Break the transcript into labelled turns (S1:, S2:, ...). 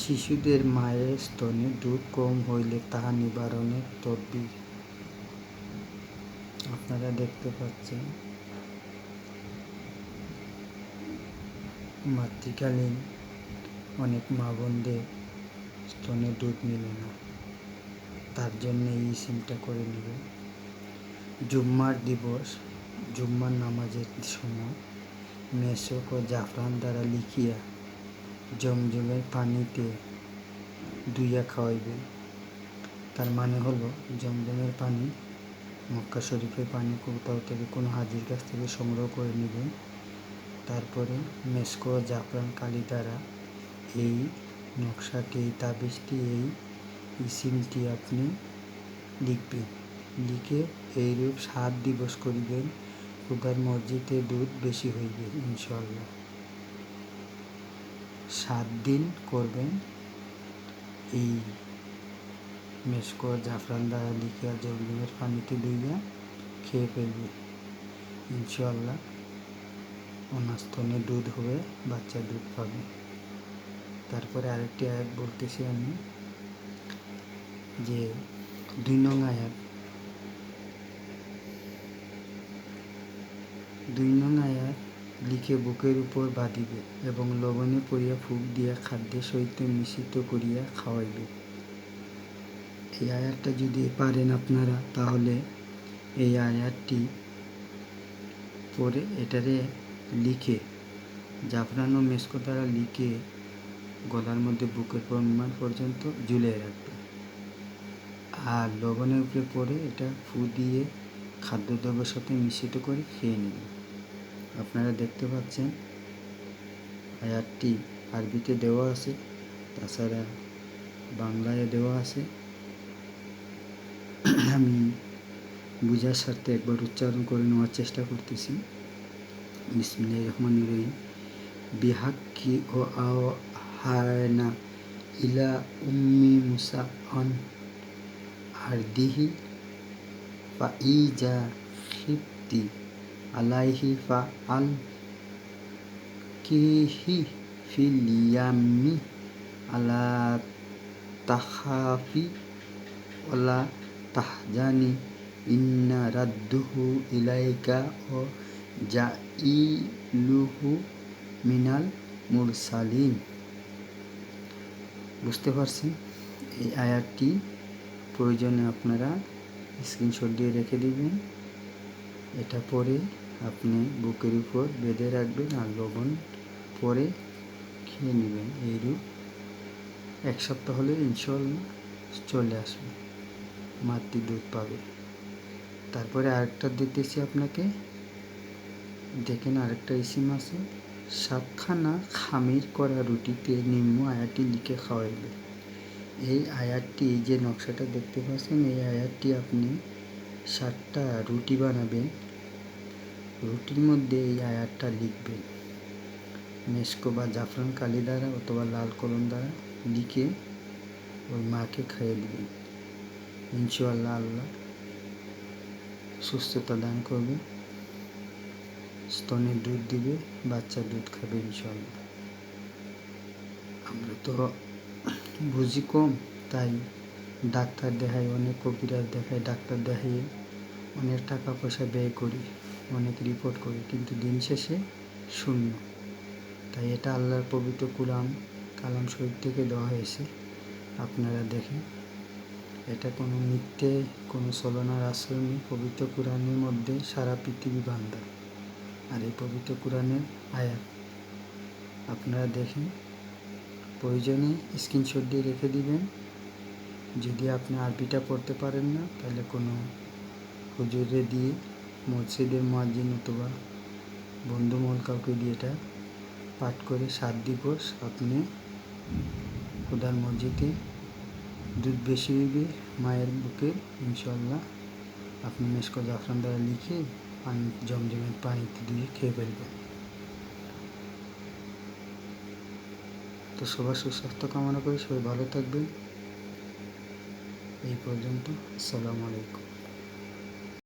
S1: শিশুদের মায়ের স্তনে দুধ কম হইলে তাহা নিবারণের তদবির। আপনারা দেখতে পাচ্ছেন মাতৃকালীন অনেক মা বোনদের স্তনে দুধ মেলে না, তার জন্য এই সিমটা করে নেবেন। জুম্মার দিবস, জুম্মার নামাজের সময় মেশক ও জাফরান দ্বারা লিখিয়া জমজমের পানিতে ধুইয়া খাওয়াইবেন। তার মানে হলো জমজমের পানি, মক্কা শরীফের পানি কোথাও থেকে কোনো হাজির কাছ থেকে সংগ্রহ করে নেবেন। তারপরে মেশক ও জাফরান কালি দ্বারা এই নকশাটি, এই তাবিজটি, এই ইসিমটি আপনি লিখবেন। লিখে এইরূপ 7 দিবস করিবেন। খুদার মসজিদে দুধ বেশি হইবে ইনশাআল্লাহ। 7 দিন করবেন। এই মেশক জাফরান দ্বারা লিখিয়া জমজমের পানিতে ধুইয়া খেয়ে ফেলবে ইনশাআল্লাহ। ওনার স্তনে দুধ হবে, বাচ্চা দুধ পাবে। তারপরে আরেকটি আয়াত বলতেছি আমি, যে 2 নং আয়াত, 2 নং আয়াত লিখে বুকের উপর বাঁধিবে এবং লবণে পড়িয়া ফুঁক দিয়া খাদ্যের সহিত মিশ্রিত করিয়া খাওয়াইবে। এই আয়াতটা যদি পারেন আপনারা, তাহলে এই আয়াতটি পরে এটারে লিখে জাফরান ও মেশক দ্বারা লিখে গলার মধ্যে বুকের পরিমাণ পর্যন্ত ঝুলিয়ে রাখবে। আর লবণের উপরে পরে এটা ফু দিয়ে খাদ্যদ্রব্যের সাথে মিশ্রিত করে খেয়ে নেবে। আপনারা দেখতে পাচ্ছেন আয়াতটি আরবিতে দেওয়া আছে, তাছাড়া বাংলায় দেওয়া আছে। আমি বুঝার স্বার্থে একবার উচ্চারণ করে নেওয়ার চেষ্টা করতেছি। বিসমিল্লাহির রহমানির রহিম। বিহাক্কি ও আওহানা ইলা উম্মি মুসা আন আরদিহি ফাইজা খিফতি আলাইহি ফাআল কিহি ফিল ইয়ামি আলা তাখাফি ওয়ালা তাহজানি ইন্না রাদ্দুহু ইলাইকা ও জাইলুহু মিনাল মুরসালিন। বুঝতে পারছেন? এই আয়াতটি প্রয়োজনে আপনারা স্ক্রিনশট দিয়ে রেখে দিবেন। এটা পরে আপনি বুকের উপর বেঁধে রাখবেন আর লবণ পরে খেয়ে নেবেন। এইরূপ 1 সপ্তাহ হলে ইনশাআল্লাহ চলে আসবে, মাতৃ দুধ পাবে। তারপরে আরেকটা দিতেছি আপনাকে, দেখেন আরেকটা ইসিম আছে। 7খানা খামির করা রুটিতে নিম্ন আয়াতটি লিখে খাওয়াইবে। এই আয়াতটি, এই যে নকশাটা দেখতে পাচ্ছেন, এই আয়াতটি আপনি 7টা রুটি বানাবেন। রুটির মধ্যে এই আয়াতটা লিখবেন মেশক বা জাফরান কালি দ্বারা অথবা লাল কলম দ্বারা লিখে ওই মাকে খাইয়ে দিবেন। ইনশাআল্লাহ আল্লাহ সুস্থতা দান করবে, স্তনে দুধ দিবে, বাচ্চা দুধ খাবে ইনশাআল্লাহ। আমরা তো বুঝি কম, তাই ডাক্তার দেখাই, অনেক কবিরাজ দেখাই, ডাক্তার দেখাই অনেক টাকা পয়সা ব্যয় করি, অনেক রিপোর্ট করি, কিন্তু দিন শেষে শূন্য। তাই এটা আল্লাহর পবিত্র কালাম শরীফ থেকে দেওয়া হয়েছে। আপনারা দেখেন, এটা কোনো মিথ্যে, কোনো ছলনার আশ্রয় নেই। পবিত্র কোরআনের মধ্যে সারা পৃথিবী বান্দা, আর এই পবিত্র কোরআনের আয়াত আপনারা দেখেন। প্রয়োজনে স্ক্রিনশট দিয়ে রেখে দিবেন। যদি আপনি আরবিটা পড়তে পারেন না, তাহলে কোনো হুজুরে দিয়ে, মসজিদের মুয়াজ্জিন অথবা বন্ধুমহল কাউকে দিয়ে এটা পাঠ করে 7 দিবস আপনি খোদার মসজিদে দুধ বেশি হইবে মায়ের বুকে ইনশাআল্লাহ। আপনি মেশক জাফরান দ্বারা লিখে জমজমের পানিতে দিয়ে খেয়ে ফেলবেন। তো সবার সুস্বাস্থ্য কামনা করি, সবাই ভালো থাকবেন। এই পর্যন্ত, আসসালামু আলাইকুম।